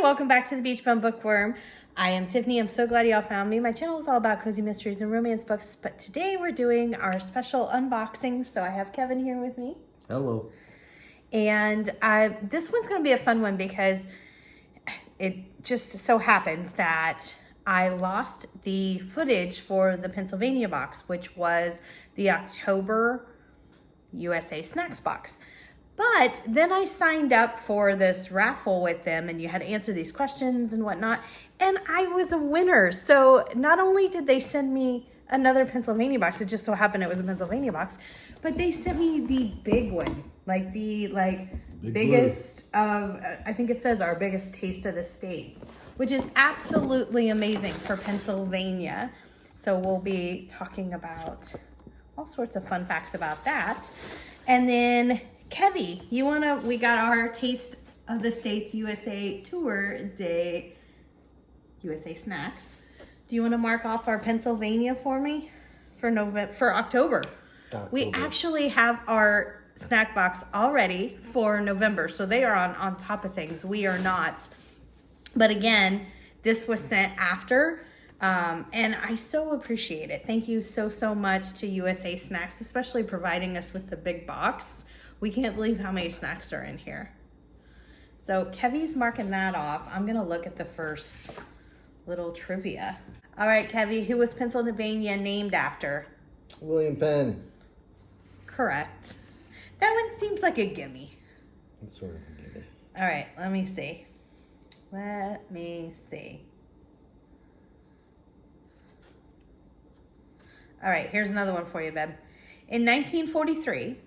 welcome back to the Beach Bum Bookworm. I am Tiffany. I'm so glad y'all found me. My channel is all about cozy mysteries and romance books, but today we're doing our special unboxing. So I have Kevin here with me. Hello. And this one's going to be a fun one because it just so happens that I lost the footage for the Pennsylvania box, which was the October USA Snax box. But then I signed up for this raffle with them and you had to answer these questions and whatnot. And I was a winner. So not only did they send me another Pennsylvania box, it just so happened it was a Pennsylvania box, but they sent me the big one, like the biggest of, I think it says our biggest taste of the states, which is absolutely amazing for Pennsylvania. So we'll be talking about all sorts of fun facts about that. And then Kevy, we got our Taste of the States USA Tour Day, USA Snax. Do you want to mark off our Pennsylvania for me for October? We actually have our snack box already for November, so they are on top of things. We are not. But again, this was sent after, and I so appreciate it. Thank you so much to USA Snax, especially providing us with the big box. We can't believe how many snacks are in here. So Kevy's marking that off. I'm gonna look at the first little trivia. All right, Kevy, who was Pennsylvania named after? William Penn. Correct. That one seems like a gimme. It's sort of a gimme. All right, let me see. All right, here's another one for you, babe. In 1943,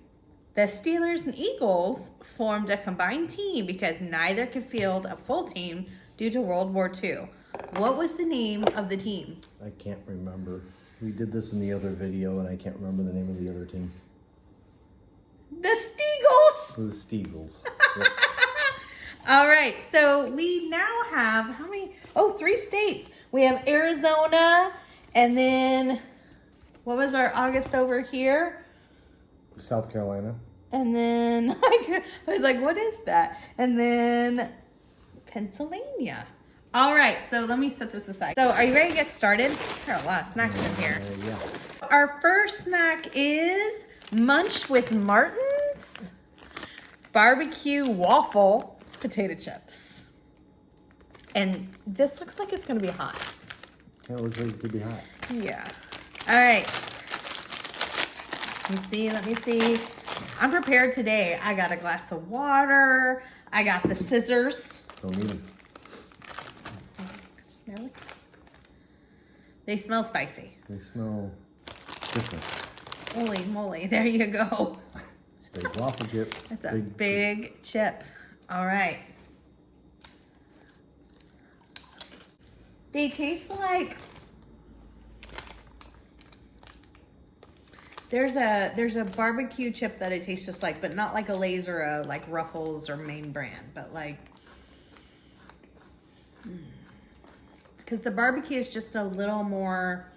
the Steelers and Eagles formed a combined team because neither could field a full team due to World War II. What was the name of the team? I can't remember. We did this in the other video, and I can't remember the name of the other team. The Steagles! The Steagles. Yep. All right, so we now have, how many? Oh, 3 states. We have Arizona, and then, what was our August over here? South Carolina. And then, I was like, what is that? And then Pennsylvania. All right, so let me set this aside. So are you ready to get started? There are a lot of snacks in here. Yeah. Our first snack is Munch with Martin's barbecue waffle potato chips. And this looks like it's gonna be hot. Yeah, it looks like it could be hot. Yeah. All right. Let me see. I'm prepared today. I got a glass of water. I got the scissors. Don't need them. Smell it? They smell spicy. They smell different. Holy moly, there you go. Big waffle chip. That's a big chip. All right. They taste like, there's a barbecue chip that it tastes just like, but not like a Lay's or a like Ruffles or Main Brand, but like, because the barbecue is just a little more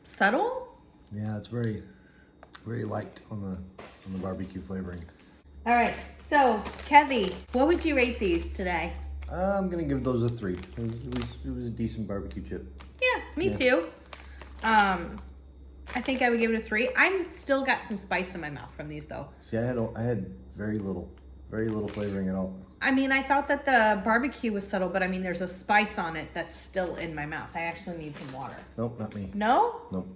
subtle. Yeah, it's very light on the barbecue flavoring. All right, so Kevy, what would you rate these today? I'm gonna give those a 3. It was a decent barbecue chip. Yeah, me too. I think I would give it a 3. I'm still got some spice in my mouth from these though. See, I had very little flavoring at all. I mean, I thought that the barbecue was subtle, but I mean, there's a spice on it that's still in my mouth. I actually need some water. Nope, not me. No? Nope.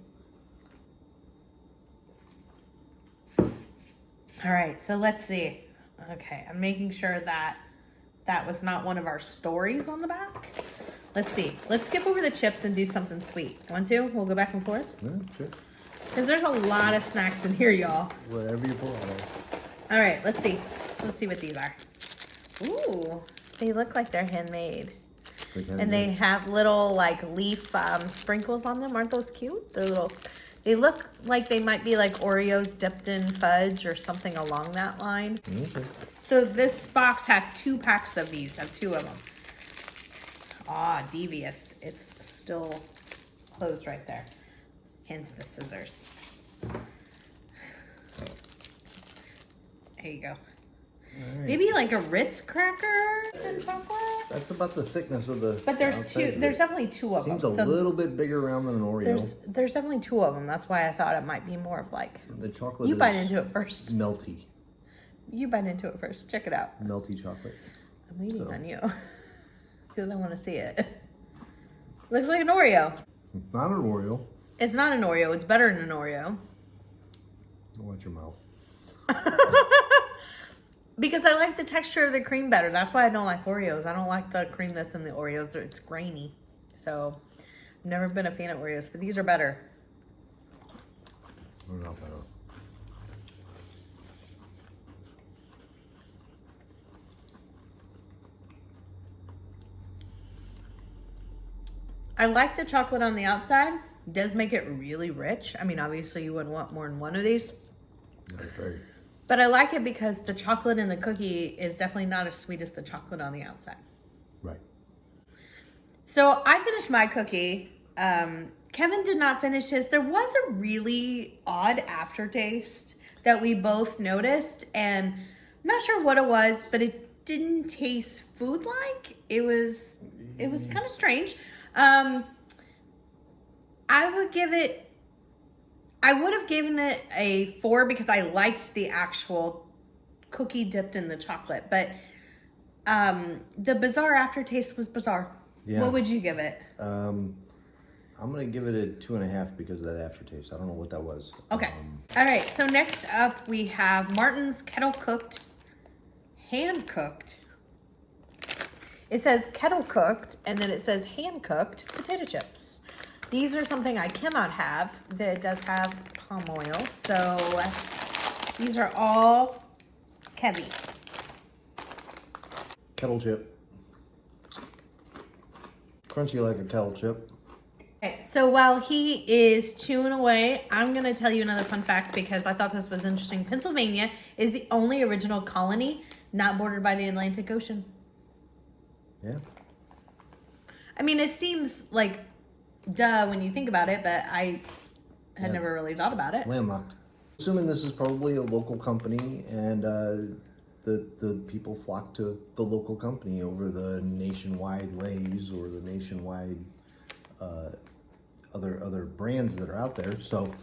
All right, so let's see. Okay, I'm making sure that was not one of our stories on the back. Let's see. Let's skip over the chips and do something sweet. Want to? We'll go back and forth? Yeah, sure. Because there's a lot of snacks in here, y'all. Whatever you pull out of. All right, let's see. Let's see what these are. Ooh, they look like they're handmade. And they have little like leaf sprinkles on them. Aren't those cute? They look like they might be like Oreos dipped in fudge or something along that line. Okay. So this box has 2 packs of these, 2 of them. Ah, devious. It's still closed right there. Hence the scissors. There you go. Right. Maybe like a Ritz cracker and chocolate? That's about the thickness of the. But there's outside two. There's definitely two of them. Seems a little bit bigger around than an Oreo. There's definitely two of them. That's why I thought it might be more of like. The chocolate. You bite into it first. Melty. You bite into it first. Check it out. Melty chocolate. I'm eating on you because I want to see it. Looks like an Oreo. It's not an Oreo. It's not an Oreo. It's better than an Oreo. Watch your mouth. Because I like the texture of the cream better. That's why I don't like Oreos. I don't like the cream that's in the Oreos. It's grainy. So, I've never been a fan of Oreos, but these are better. They're not better. I like the chocolate on the outside. It does make it really rich. I mean, obviously you wouldn't want more than one of these. Okay. But I like it because the chocolate in the cookie is definitely not as sweet as the chocolate on the outside. Right. So I finished my cookie. Kevin did not finish his. There was a really odd aftertaste that we both noticed, and I'm not sure what it was, but it didn't taste food-like. It was kind of strange. I would have given it a 4 because I liked the actual cookie dipped in the chocolate, but the bizarre aftertaste was bizarre. Yeah. What would you give it? I'm gonna give it a 2.5 because of that aftertaste. I don't know what that was. Okay. All right. So next up we have Martin's kettle cooked, hand cooked. It says kettle cooked, and then it says hand cooked potato chips. These are something I cannot have. That does have palm oil, so these are all Kevy. Kettle chip. Crunchy like a kettle chip. Okay, so while he is chewing away, I'm going to tell you another fun fact because I thought this was interesting. Pennsylvania is the only original colony not bordered by the Atlantic Ocean. Yeah. I mean, it seems like duh when you think about it, but I had never really thought about it. Landlocked. Assuming this is probably a local company, and the people flock to the local company over the nationwide Lays or the nationwide other brands that are out there. So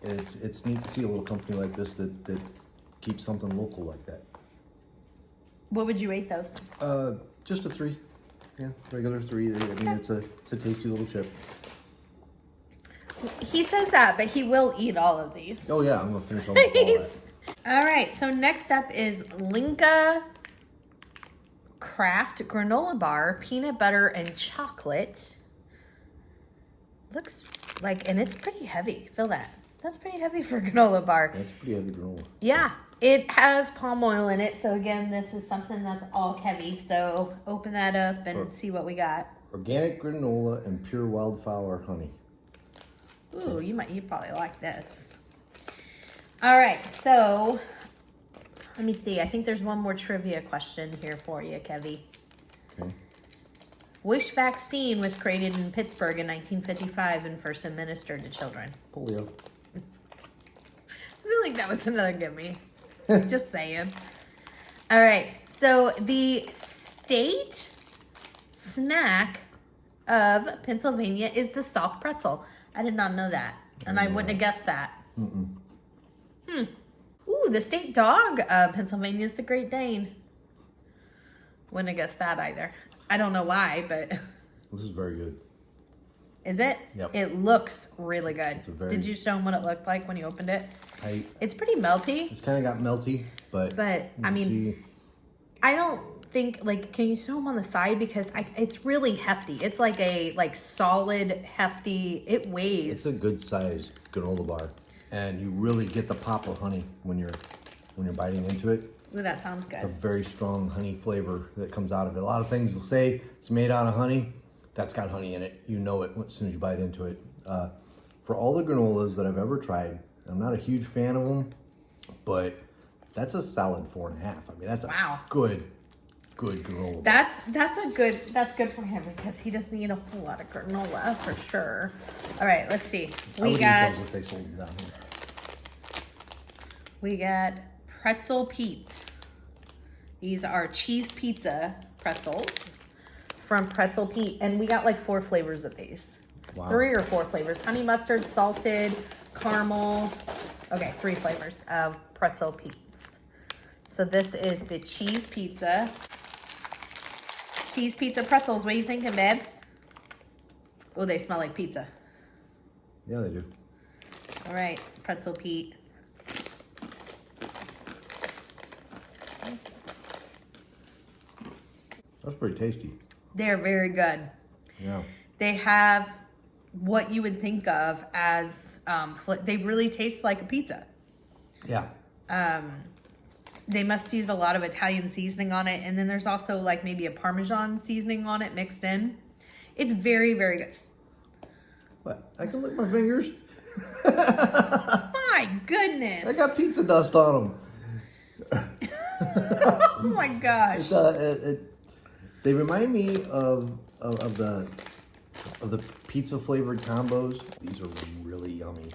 it's neat to see a little company like this that keeps something local like that. What would you rate those? Just a 3. Yeah, regular 3. I mean, it's a tasty little chip. He says that, but he will eat all of these. Oh yeah, I'm gonna finish all that. All right, so next up is Linka Craft Granola Bar, peanut butter and chocolate. Looks like, and it's pretty heavy. Feel that. That's pretty heavy for a granola bar. That's pretty heavy granola. Yeah, it has palm oil in it. So again, this is something that's all heavy. So open that up and see what we got. Organic granola and pure wildflower honey. Ooh, you probably like this. All right, so let me see. I think there's one more trivia question here for you, Kevy. Okay. Which vaccine was created in Pittsburgh in 1955 and first administered to children? Polio. I feel like that was another gimme. Just saying. All right, so the state snack of Pennsylvania is the soft pretzel. I did not know that, and I wouldn't have guessed that. Ooh, the state dog of Pennsylvania is the Great Dane. Wouldn't have guessed that either. I don't know why, but... This is very good. Is it? Yep. It looks really good. Did you show him what it looked like when you opened it? It's pretty melty. It's kind of got melty, but I mean, I don't think, like, can you show them on the side? Because it's really hefty. It's like a solid, hefty, it weighs. It's a good size granola bar. And you really get the pop of honey when you're biting into it. Ooh, that sounds good. It's a very strong honey flavor that comes out of it. A lot of things will say it's made out of honey. That's got honey in it. You know it as soon as you bite into it. For all the granolas that I've ever tried, I'm not a huge fan of them, but that's a solid 4.5. I mean, that's a good granola. That's good for him because he doesn't eat a whole lot of granola for sure. All right, let's see. We got pretzel Pete's. These are cheese pizza pretzels from Pretzel Pete. And we got like 4 flavors of these. Wow. 3 or 4 flavors. Honey mustard, salted, caramel. Okay, 3 flavors of Pretzel Pete's. So this is the cheese pizza. Cheese pizza pretzels. What are you thinking, babe? Oh, they smell like pizza. Yeah, they do. All right, Pretzel Pete. That's pretty tasty. They're very good. Yeah. They have what you would think of as, they really taste like a pizza. Yeah. They must use a lot of Italian seasoning on it. And then there's also like maybe a Parmesan seasoning on it mixed in. It's very, very good. What? I can lick my fingers? My goodness. I got pizza dust on them. Oh my gosh. They remind me of the pizza flavored combos. These are really yummy.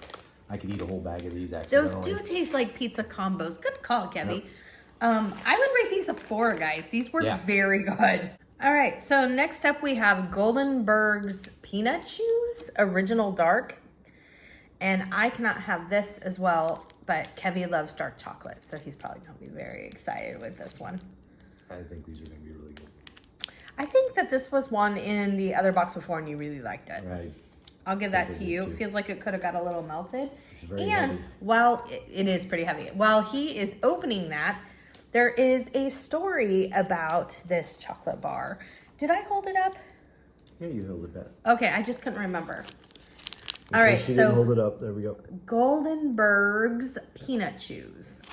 I could eat a whole bag of these accidentally. Those do taste like pizza combos. Good call, Kevin. Yep. I would rate these a 4, guys. These were very good. All right, so next up we have Goldenberg's Peanut Chews Original Dark. And I cannot have this as well, but Kevin loves dark chocolate, so he's probably going to be very excited with this one. I think these are going to be really good. I think that this was one in the other box before and you really liked it. Right. I'll give that to you. It feels like it could have got a little melted. It's very and heavy. while it is pretty heavy, while he is opening that, there is a story about this chocolate bar. Did I hold it up? Yeah, you held it back. Okay, I just couldn't remember. All right, She didn't hold it up. There we go. Goldenberg's Peanut Chews.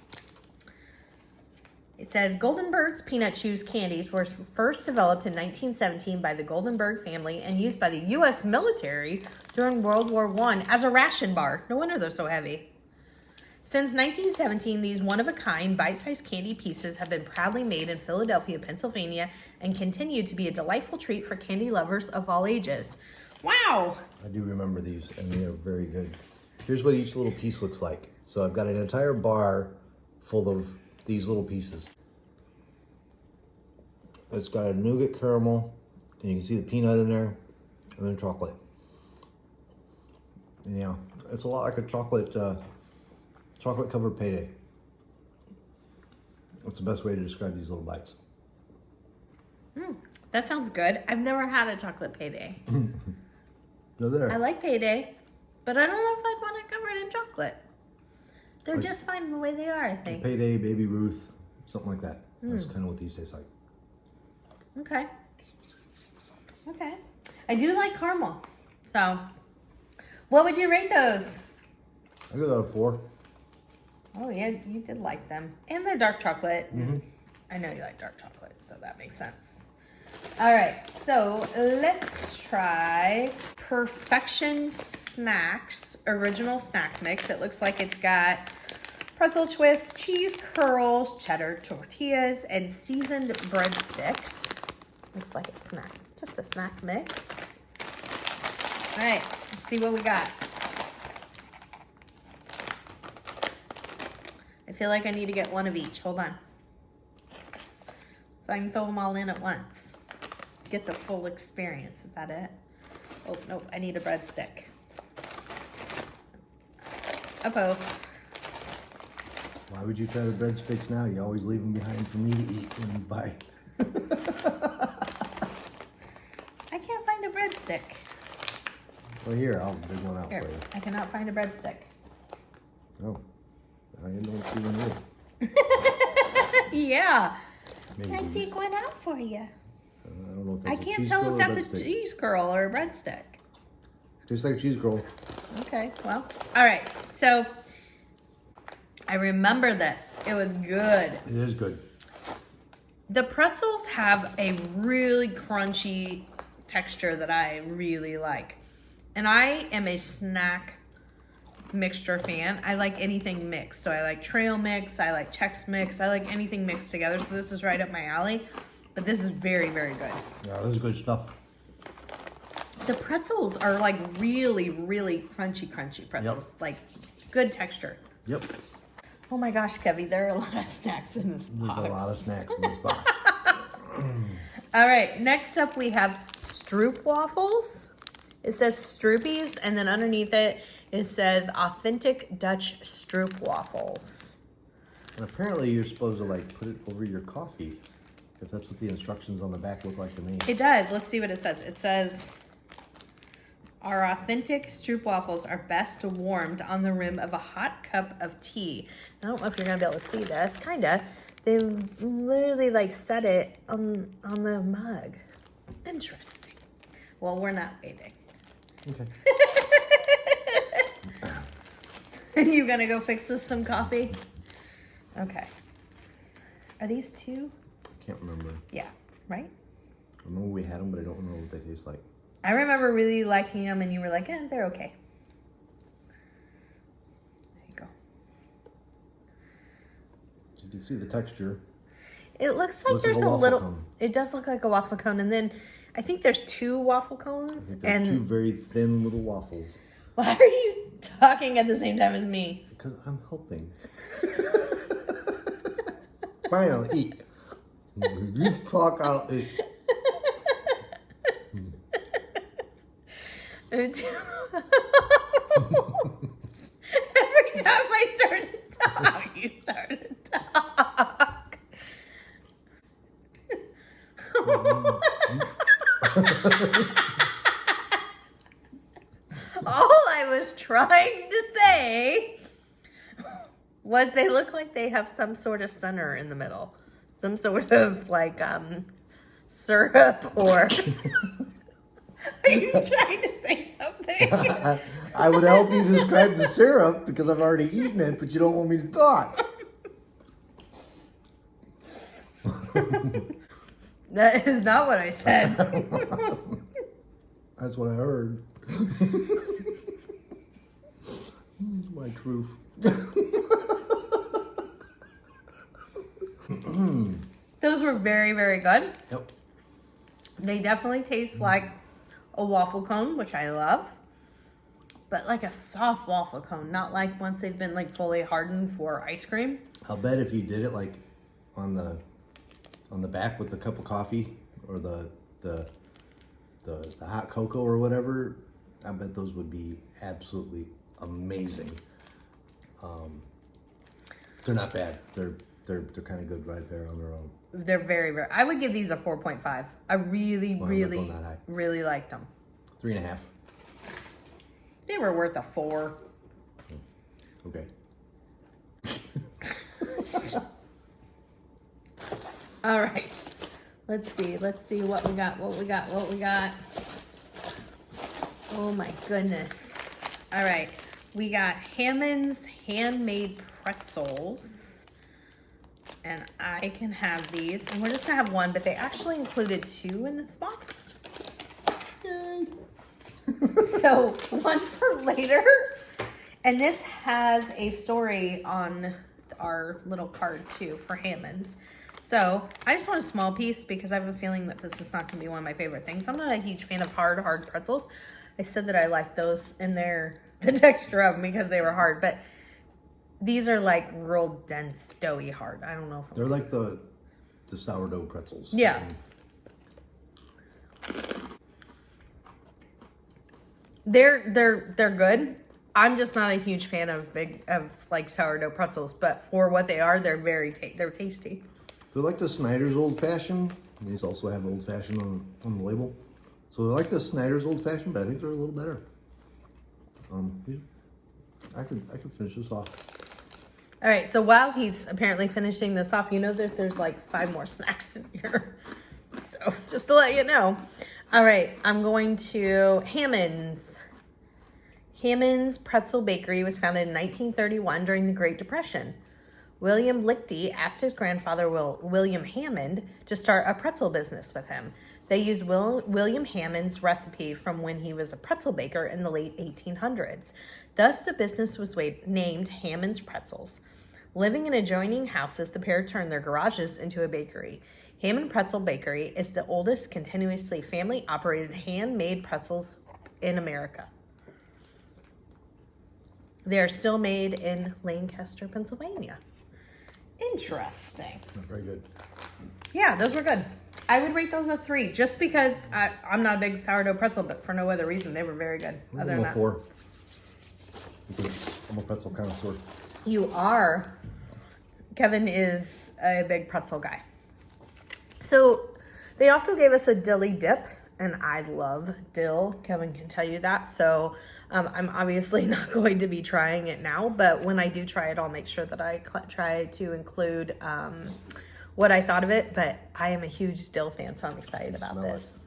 It says Goldenberg's Peanut Chews candies were first developed in 1917 by the Goldenberg family and used by the U.S. military during World War I as a ration bar. No wonder they're so heavy. Since 1917, these one-of-a-kind bite-sized candy pieces have been proudly made in Philadelphia, Pennsylvania, and continue to be a delightful treat for candy lovers of all ages. Wow! I do remember these, and they are very good. Here's what each little piece looks like. So I've got an entire bar full of these little pieces. It's got a nougat caramel, and you can see the peanut in there, and then chocolate. And yeah, it's a lot like a chocolate covered payday. That's the best way to describe these little bites. That sounds good. I've never had a chocolate payday. They're there. I like payday, but I don't know if I'd want it covered in chocolate. They're just fine the way they are, I think. Payday, Baby Ruth, something like that. That's kind of what these taste like. Okay. Okay. I do like caramel. So, what would you rate those? I give that a 4. Oh, yeah, you did like them. And they're dark chocolate. I know you like dark chocolate, so that makes sense. All right, so let's try Perfection Snax Original Snack Mix. It looks like it's got pretzel twists, cheese curls, cheddar tortillas, and seasoned breadsticks. Looks like a snack, just a snack mix. All right, let's see what we got. I feel like I need to get one of each. Hold on. So I can throw them all in at once. Get the full experience. Is that it? Oh, nope. I need a breadstick. Uh-oh. Why would you try the breadsticks now? You always leave them behind for me to eat when you buy. I can't find a breadstick. Well, here, I'll dig one out Here, for you. I cannot find a breadstick. Oh, I don't see one here. Yeah. Maybe I these. dig one out for you. I don't know if that's I a can't cheese tell curl if or that's a breadstick. cheese curl or a breadstick. Tastes like a cheese curl. Okay, well, all right. So I remember this. It was good. It is good. The pretzels have a really crunchy texture that I really like. And I am a snack mixture fan. I like anything mixed. So I like trail mix, I like Chex mix, I like anything mixed together. So this is right up my alley. But this is very, very good. Yeah, this is good stuff. The pretzels are like really, really crunchy pretzels. Yep. Like good texture. Yep. Oh my gosh, Kevin, there are a lot of snacks in this box. There's a lot of snacks in this box. All right, next up we have Stroop waffles. It says Stroopies, and then underneath it, it says Authentic Dutch Stroop waffles. And apparently you're supposed to like put it over your coffee, if that's what the instructions on the back look like to me. It does. Let's see what it says. It says, our authentic Stroop waffles are best warmed on the rim of a hot cup of tea. I don't know if you're gonna be able to see this. Kinda. They literally like set it on the mug. Interesting. Well, we're not waiting. Okay. You gonna go fix us some coffee? Okay. Are these two? Can't remember. Yeah, right? I remember we had them, but I don't remember what they taste like. I remember really liking them, and you were like, they're okay. There you go. So you can see the texture. It looks like there's a little... It does look like a waffle cone, and then I think there's 2 waffle cones. And 2 very thin little waffles. Why are you talking at the same time as me? Because I'm helping. Fine, I'll eat. You talk, I'll eat. Every time I start to talk, you start to talk. All I was trying to say was they look like they have some sort of center in the middle. Some sort of like syrup or... Are you trying to say something? I would help you describe the syrup because I've already eaten it, but you don't want me to talk. That is not what I said. That's what I heard. My truth. Those were very, very good. Yep. They definitely taste like a waffle cone, which I love. But like a soft waffle cone, not like once they've been like fully hardened for ice cream. I'll bet if you did it like on the back with the cup of coffee or the hot cocoa or whatever, I bet those would be absolutely amazing. They're not bad. They're kind of good right there on their own. They're very, very... I would give these a 4.5. I really, Well, really, really liked them. 3.5. They were worth a 4. Okay. All right. Let's see what we got. Oh my goodness. All right. We got Hammond's handmade pretzels. And I can have these. And we're just gonna have one, but they actually included 2 in this box. Yay. So one for later. And this has a story on our little card too for Hammond's. So I just want a small piece because I have a feeling that this is not gonna be one of my favorite things. I'm not a huge fan of hard pretzels. I said that I like those in the texture of them because they were hard, but these are like real dense, doughy hard. I don't know if They're like the sourdough pretzels. Yeah. They're good. I'm just not a huge fan of like sourdough pretzels, but for what they are, they're they're tasty. They're like the Snyder's Old Fashioned. These also have Old Fashioned on the label. So they're like the Snyder's Old Fashioned, but I think they're a little better. I could finish this off. All right, so while he's apparently finishing this off, you know that there's like 5 more snacks in here. So just to let you know. All right, I'm going to Hammond's. Hammond's Pretzel Bakery was founded in 1931 during the Great Depression. William Lichty asked his grandfather, William Hammond, to start a pretzel business with him. They used William Hammond's recipe from when he was a pretzel baker in the late 1800s. Thus, the business was named Hammond's Pretzels. Living in adjoining houses, the pair turned their garages into a bakery. Hammond Pretzel Bakery is the oldest continuously family-operated handmade pretzels in America. They are still made in Lancaster, Pennsylvania. Interesting. Not very good. Yeah, those were good. I would rate those a 3 just because I'm not a big sourdough pretzel, but for no other reason, they were very good. I'm a 4. Because I'm a pretzel connoisseur. You are. Kevin is a big pretzel guy. So they also gave us a dilly dip, and I love dill. Kevin can tell you that. So I'm obviously not going to be trying it now, but when I do try it, I'll make sure that I try to include what I thought of it. But I am a huge dill fan, so I'm excited about this.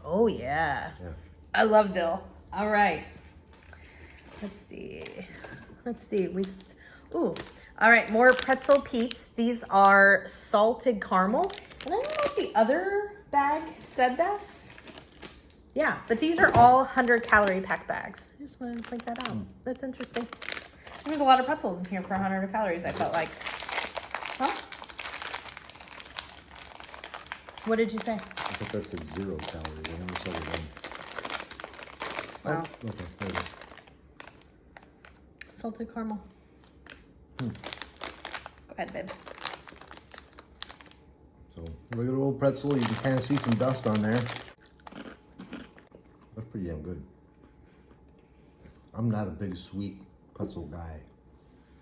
Oh, yeah. I love dill. All right. Let's see. Ooh. All right, more pretzel peats. These are salted caramel. And I don't know if the other bag said this. Yeah, but these are all 100-calorie pack bags. I just wanted to point that out. That's interesting. There's a lot of pretzels in here for 100 calories, I felt like. Huh? What did you say? I thought that said 0 calories. I never said it. Wow. Oh, okay. There it is. Salted caramel. Go ahead, babe. So, regular old pretzel. You can kind of see some dust on there. That's pretty damn good. I'm not a big sweet pretzel guy.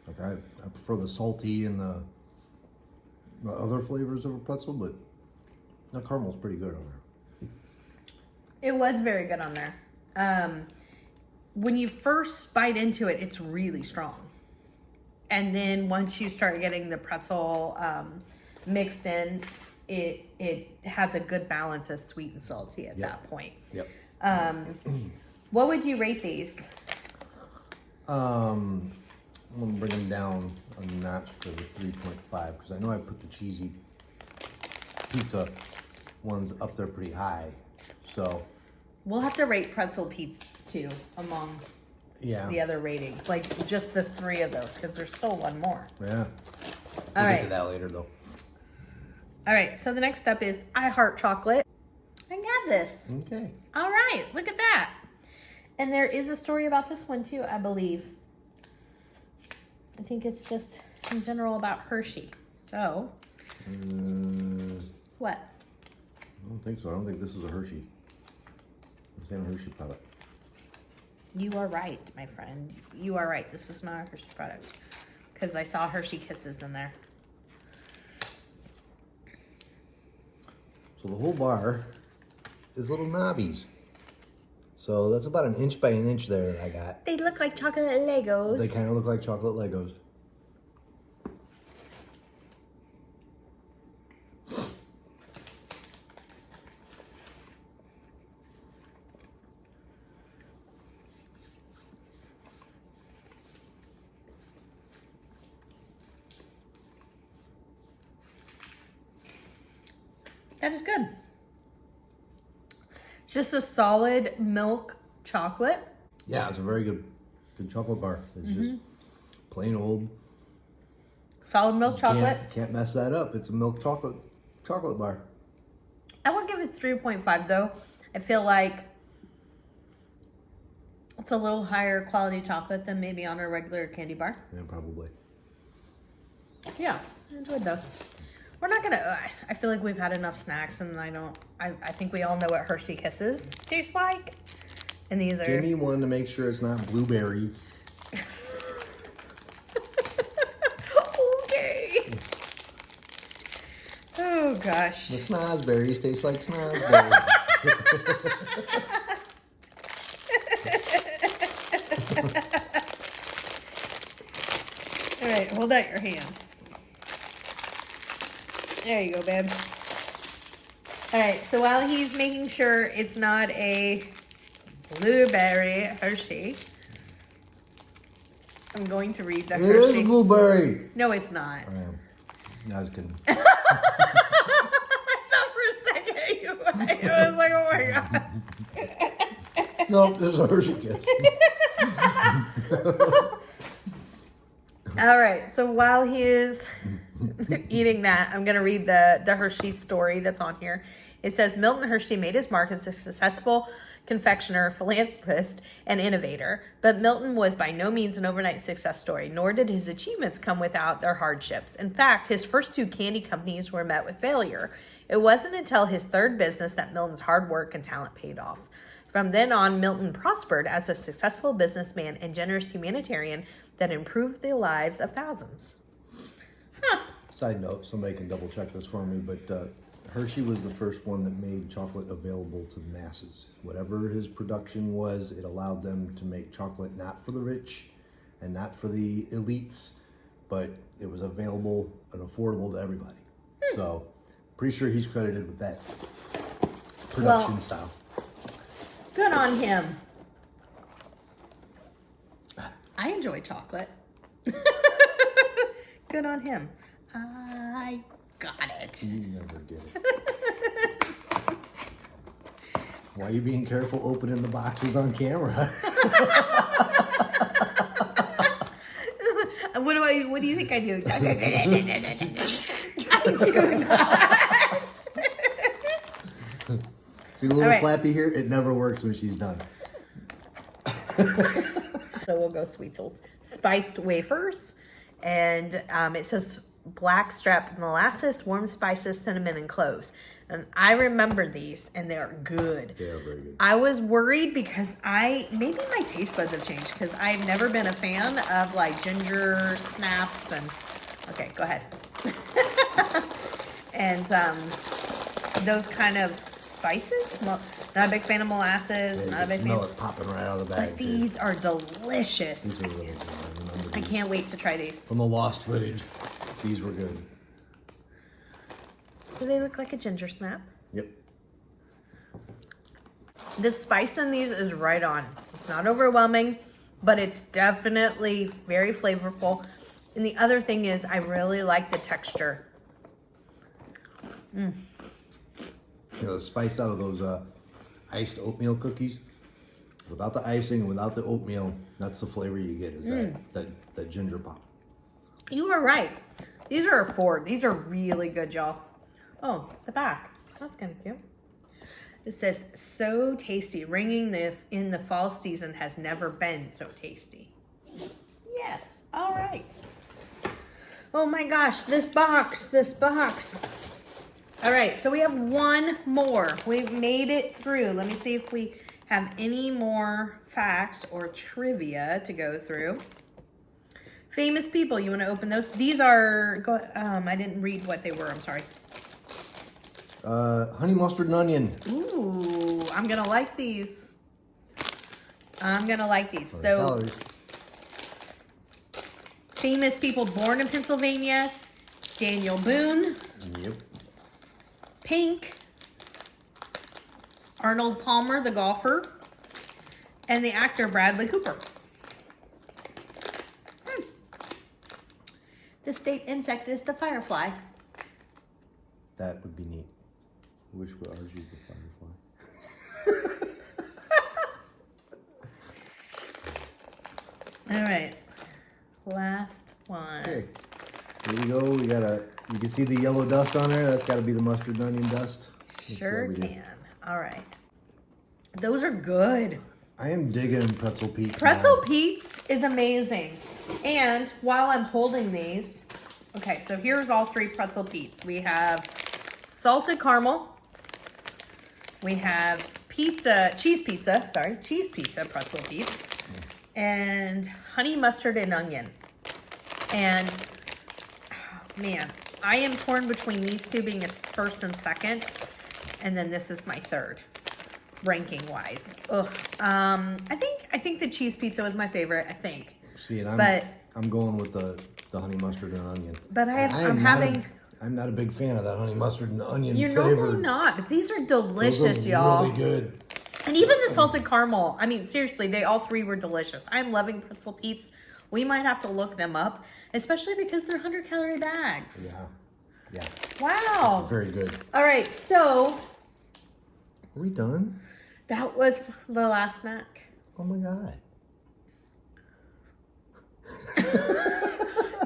Like I prefer the salty and the other flavors of a pretzel, but the caramel's pretty good on there. It was very good on there. When you first bite into it, it's really strong. And then once you start getting the pretzel mixed in, it has a good balance of sweet and salty at that point. Yep. What would you rate these? I'm gonna bring them down a notch to the 3.5 because I know I put the cheesy pizza ones up there pretty high. So we'll have to rate pretzel peats too among the other ratings, like just the 3 of those, because there's still one more. Yeah. All right. Get to that later though. All right. So the next step is I heart chocolate. I got this. Okay. All right. Look at that. And there is a story about this one too, I believe. I think it's just in general about Hershey. So. What? I don't think so. I don't think this is a Hershey. It's not a Hershey product. You are right, my friend. You are right. This is not a Hershey product. Because I saw Hershey Kisses in there. So the whole bar is little knobbies. So that's about 1 inch by 1 inch there that I got. They look like chocolate Legos. They kind of look like chocolate Legos. That is good. It's just a solid milk chocolate. Yeah, it's a very good chocolate bar. It's just plain old Solid milk chocolate. Can't mess that up. It's a milk chocolate bar. I would give it 3.5 though. I feel like it's a little higher quality chocolate than maybe on a regular candy bar. Yeah, probably. Yeah, I enjoyed those. We're not gonna, I feel like we've had enough snacks and I think we all know what Hershey Kisses taste like. And these are... Give me one to make sure it's not blueberry. Okay. Oh gosh. The snozberries taste like snozberries. All right, hold out your hand. There you go, babe. All right, so while he's making sure it's not a blueberry Hershey, I'm going to read the It Hershey. is blueberry. No, it's not. I am. No, I was kidding. I thought for a second you were. I was like, oh my God. No, this is a Hershey Kiss. All right, so while he is eating that. I'm going to read the Hershey story that's on here. It says, Milton Hershey made his mark as a successful confectioner, philanthropist, and innovator. But Milton was by no means an overnight success story, nor did his achievements come without their hardships. In fact, his first 2 candy companies were met with failure. It wasn't until his 3rd business that Milton's hard work and talent paid off. From then on, Milton prospered as a successful businessman and generous humanitarian that improved the lives of thousands. Huh. Side note, somebody can double check this for me, but Hershey was the first one that made chocolate available to the masses. Whatever his production was, it allowed them to make chocolate not for the rich and not for the elites, but it was available and affordable to everybody. So, pretty sure he's credited with that production style. Good on him. I enjoy chocolate. Good on him. I got it. You never get it. Why are you being careful opening the boxes on camera? What do you think I do? I do not. See the little flappy here? It never works when she's done. So we'll go Sweetzel's spiced wafers, and it says black strap molasses, warm spices, cinnamon, and cloves. And I remember these, and they're good. They are very good. I was worried because maybe my taste buds have changed because I've never been a fan of like ginger snaps and. Okay, go ahead. And those kind of spices. Not a big fan of molasses. Yeah, not a big smell fan. it popping right out of the bag. But these are delicious. These are really good. I remember I these. can't wait to try these. From the lost footage, these were good. So they look like a ginger snap. Yep. The spice in these is right on. It's not overwhelming, but it's definitely very flavorful. And the other thing is I really like the texture. You know, the spice out of those iced oatmeal cookies, without the icing and without the oatmeal, that's the flavor you get, is that ginger pop. You are right. These are a 4. These are really good, y'all. Oh, the back. That's kind of cute. It says, so tasty. Ringing in the fall season has never been so tasty. Yes. All right. Oh my gosh, this box. All right, so we have one more. We've made it through. Let me see if we have any more facts or trivia to go through. Famous people, you want to open those? These are, I didn't read what they were, I'm sorry. Honey mustard and onion. Ooh, I'm going to like these. So, Calories. famous people born in Pennsylvania. Daniel Boone. Yep. Pink. Arnold Palmer, the golfer. And the actor Bradley Cooper. The state insect is the firefly. That would be neat. I wish ours was a firefly. All right. Last one. Okay. Here we go. You can see the yellow dust on there. That's got to be the mustard and onion dust. Sure can. All right. Those are good. I am digging Pretzel Pete's. Pretzel Pete's is amazing. And while I'm holding these, okay, so here's all 3 Pretzel Pete's. We have salted caramel. We have cheese pizza Pretzel Pete's. And honey mustard and onion. And, oh, man, I am torn between these 2 being a first and second. And then this is my 3rd. Ranking wise. Ugh. I think the cheese pizza was my favorite, I think. See, and I'm going with the honey mustard and onion. But I'm not a big fan of that honey mustard and onion You're flavor. normally not, but these are delicious, y'all. Really good. And even the salted caramel. I mean, seriously, they all 3 were delicious. I'm loving Pretzel Pete's. We might have to look them up, especially because they're 100-calorie bags. Yeah. Wow. Very good. All right, so Are we done? that was the last snack. Oh my God.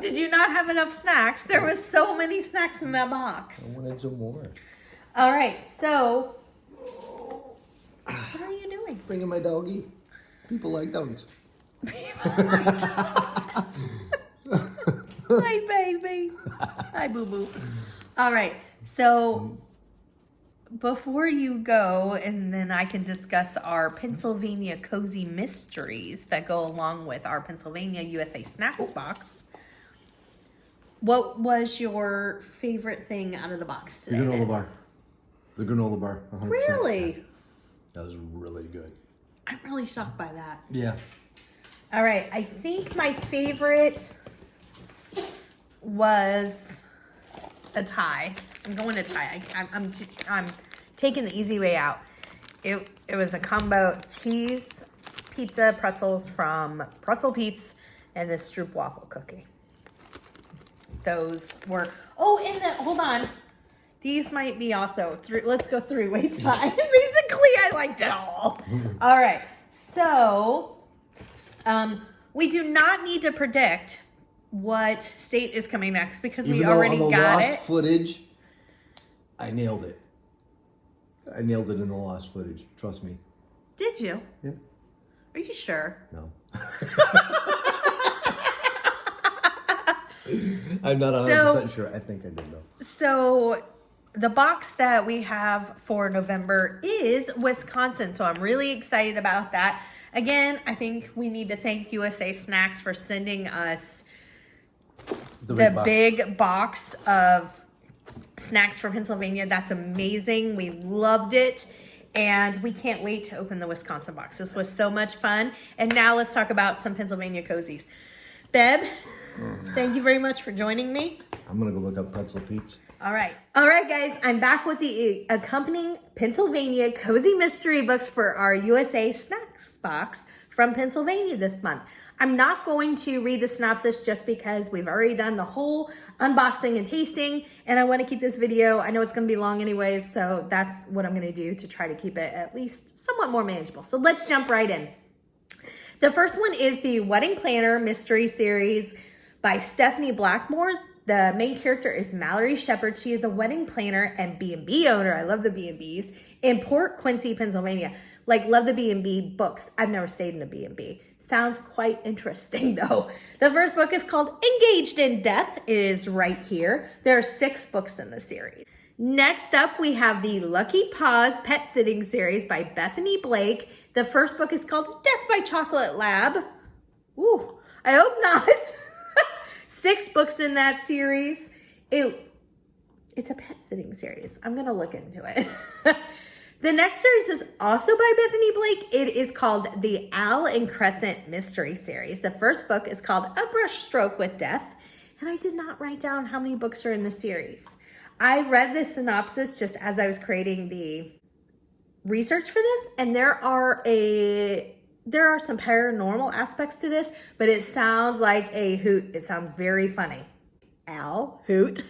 Did you not have enough snacks? There was so many snacks in that box. I wanted some more. All right, so what are you doing? Bringing my doggy. People like dogs. Hi, baby. Hi, boo-boo. All right, so before you go, and then I can discuss our Pennsylvania cozy mysteries that go along with our Pennsylvania USA Snacks box. What was your favorite thing out of the box today? The granola bar. The granola bar. 100%. Really? That was really good. I'm really shocked by that. Yeah. All right, I think my favorite was a tie. I'm going to tie. I'm taking the easy way out. It was a combo cheese, pizza, pretzels from Pretzel Pete's, and the Stroop waffle cookie. Those were, hold on. These might be also let's go three-way tie. Basically, I liked it all. All right, so we do not need to predict what state is coming next because we already got it. Even though on the lost footage, I nailed it. I nailed it in the lost footage. Trust me. Did you? Yeah. Are you sure? No. I'm not 100% sure. I think I did though. So the box that we have for November is Wisconsin. So I'm really excited about that. Again, I think we need to thank USA Snacks for sending us the big box of snacks from Pennsylvania. That's amazing. We loved it. And we can't wait to open the Wisconsin box. This was so much fun. And now let's talk about some Pennsylvania cozies. Beb, thank you very much for joining me. I'm going to go look up Pretzel Pete's. All right. All right, guys. I'm back with the accompanying Pennsylvania Cozy Mystery books for our USA Snacks box from Pennsylvania this month. I'm not going to read the synopsis just because we've already done the whole unboxing and tasting, and I want to keep this video, I know it's going to be long anyways, so that's what I'm going to do to try to keep it at least somewhat more manageable. So let's jump right in. The first one is the Wedding Planner Mystery Series by Stephanie Blackmore. The main character is Mallory Shepard. She is a wedding planner and B&B owner. I love the B&Bs in Port Quincy, Pennsylvania. Like, love the B&B books. I've never stayed in a B&B. Sounds quite interesting, though. The first book is called Engaged in Death. It is right here. There are 6 books in the series. Next up, we have the Lucky Paws Pet Sitting Series by Bethany Blake. The first book is called Death by Chocolate Lab. Ooh, I hope not. 6 books in that series. It's a pet sitting series. I'm going to look into it. The next series is also by Bethany Blake. It is called the Al and Crescent Mystery Series. The first book is called A Brush Stroke with Death. And I did not write down how many books are in the series. I read the synopsis just as I was creating the research for this. And there are some paranormal aspects to this, but it sounds like a hoot. It sounds very funny. Al, hoot.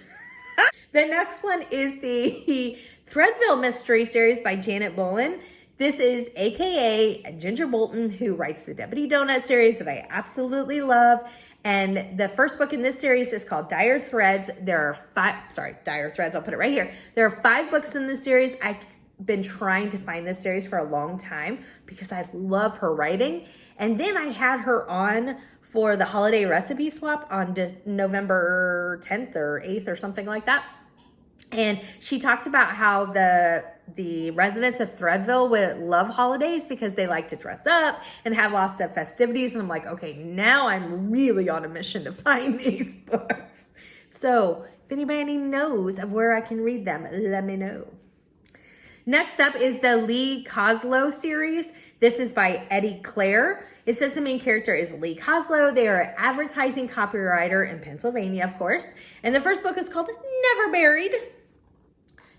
The next one is the Threadville Mystery Series by Janet Bolin. This is AKA Ginger Bolton, who writes the Deputy Donut series that I absolutely love. And the first book in this series is called Dire Threads. Dire Threads, I'll put it right here. There are 5 books in this series. I've been trying to find this series for a long time because I love her writing. And then I had her on for the holiday recipe swap on November 10th or 8th or something like that. And she talked about how the residents of Threadville would love holidays because they like to dress up and have lots of festivities. And I'm like, okay, now I'm really on a mission to find these books. So if anybody knows of where I can read them, let me know. Next up is the Lee Koslow series. This is by Eddie Clare. It says the main character is Lee Koslow. They are an advertising copywriter in Pennsylvania, of course. And the first book is called Never Buried.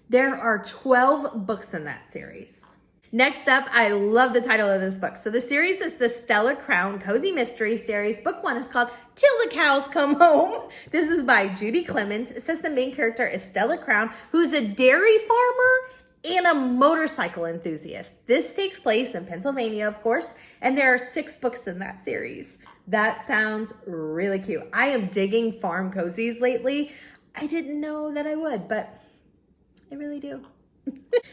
There are 12 books in that series. Next up, I love the title of this book. So the series is the Stella Crown Cozy Mystery Series. Book 1 is called Till the Cows Come Home. This is by Judy Clemens. It says the main character is Stella Crown, who's a dairy farmer and a motorcycle enthusiast. This takes place in Pennsylvania, of course, and there are 6 books in that series. That sounds really cute. I am digging farm cozies lately. I didn't know that I would, but I really do.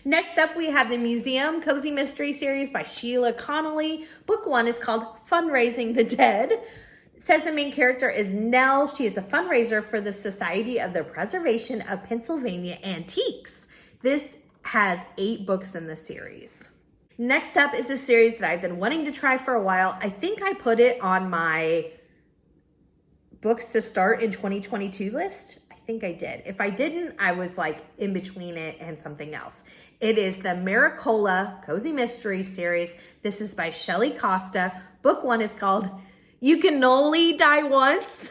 Next up, we have the Museum Cozy Mystery Series by Sheila Connolly. Book 1 is called Fundraising the Dead. It says the main character is Nell. She is a fundraiser for the Society of the Preservation of Pennsylvania Antiques. This has 8 books in the series. Next up is a series that I've been wanting to try for a while. I think I put it on my books to start in 2022 list. I think I did. If I didn't, I was like in between it and something else. It is the Maricola Cozy Mystery Series. This is by Shelley Costa. Book 1 is called You Can Only Die Once.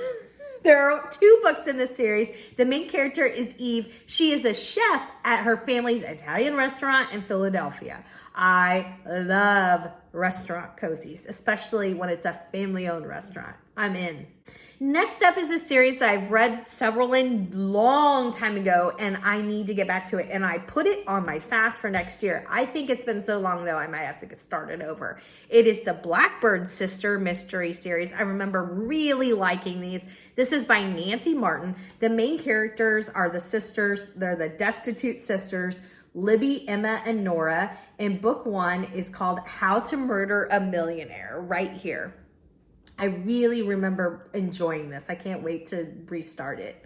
There are 2 books in this series. The main character is Eve. She is a chef at her family's Italian restaurant in Philadelphia. I love restaurant cozies, especially when it's a family-owned restaurant. I'm in. Next up is a series that I've read several in long time ago, and I need to get back to it. And I put it on my SAS for next year. I think it's been so long, though, I might have to start it over. It is the Blackbird Sister Mystery Series. I remember really liking these. This is by Nancy Martin. The main characters are the sisters. They're the destitute sisters, Libby, Emma, and Nora. And book 1 is called How to Murder a Millionaire, right here. I really remember enjoying this. I can't wait to restart it.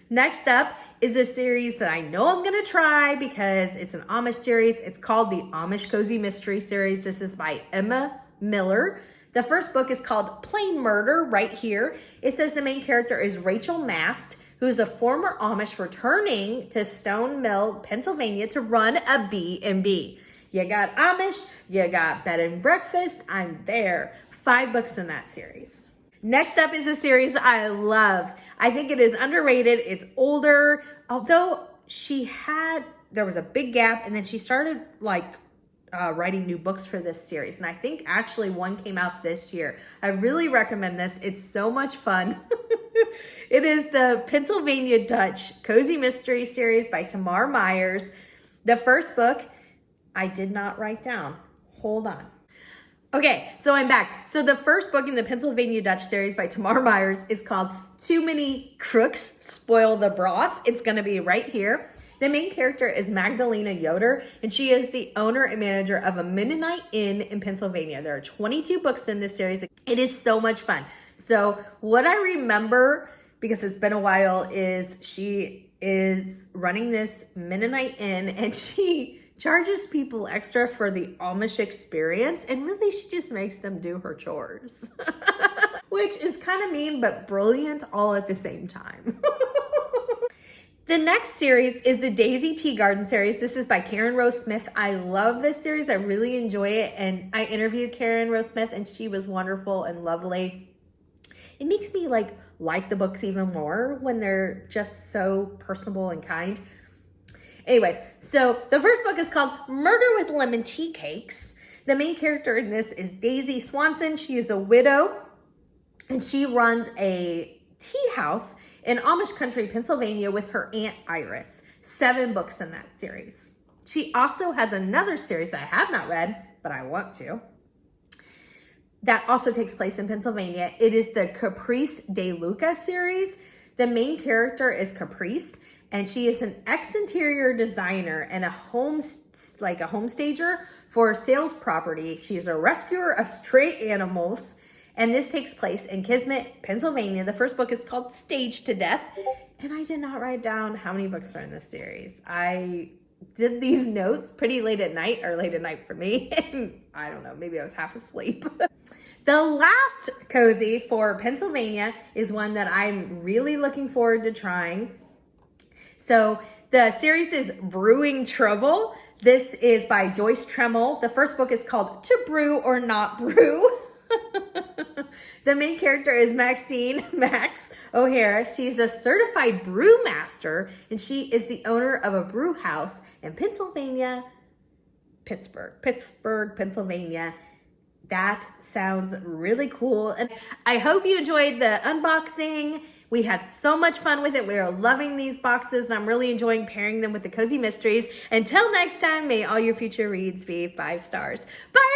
Next up is a series that I know I'm going to try because it's an Amish series. It's called the Amish Cozy Mystery Series. This is by Emma Miller. The first book is called Plain Murder, right here. It says the main character is Rachel Mast, who's a former Amish returning to Stone Mill, Pennsylvania to run a B&B. You got Amish, you got bed and breakfast. I'm there. 5 books in that series. Next up is a series I love. I think it is underrated. It's older, although there was a big gap, and then she started writing new books for this series. And I think actually one came out this year. I really recommend this. It's so much fun. It is the Pennsylvania Dutch Cozy Mystery Series by Tamar Myers. The first book I did not write down. Hold on. Okay, so I'm back. So the first book in the Pennsylvania Dutch series by Tamar Myers is called Too Many Crooks Spoil the Broth. It's going to be right here. The main character is Magdalena Yoder, and she is the owner and manager of a Mennonite inn in Pennsylvania. There are 22 books in this series. It is so much fun. So what I remember, because it's been a while, is she is running this Mennonite inn, and she charges people extra for the Amish experience, and really she just makes them do her chores. Which is kind of mean, but brilliant all at the same time. The next series is the Daisy Tea Garden series. This is by Karen Rose Smith. I love this series. I really enjoy it, and I interviewed Karen Rose Smith, and she was wonderful and lovely. It makes me like the books even more when they're just so personable and kind. Anyways, so the first book is called Murder with Lemon Tea Cakes. The main character in this is Daisy Swanson. She is a widow, and she runs a tea house in Amish country, Pennsylvania, with her Aunt Iris. 7 books in that series. She also has another series I have not read, but I want to, that also takes place in Pennsylvania. It is the Caprice de Luca series. The main character is Caprice, and she is an ex-interior designer and a homestager for a sales property. She is a rescuer of stray animals, and this takes place in Kismet, Pennsylvania. The first book is called Staged to Death, and I did not write down how many books are in this series. I did these notes pretty late at night, or late at night for me, and I don't know, maybe I was half asleep. The last cozy for Pennsylvania is one that I'm really looking forward to trying. So the series is Brewing Trouble. This is by Joyce Tremmel. The first book is called To Brew or Not Brew. The main character is Max O'Hara. She's a certified brewmaster, and she is the owner of a brew house in Pittsburgh, Pennsylvania. That sounds really cool. And I hope you enjoyed the unboxing. We had so much fun with it. We are loving these boxes, and I'm really enjoying pairing them with the Cozy Mysteries. Until next time, may all your future reads be 5 stars. Bye!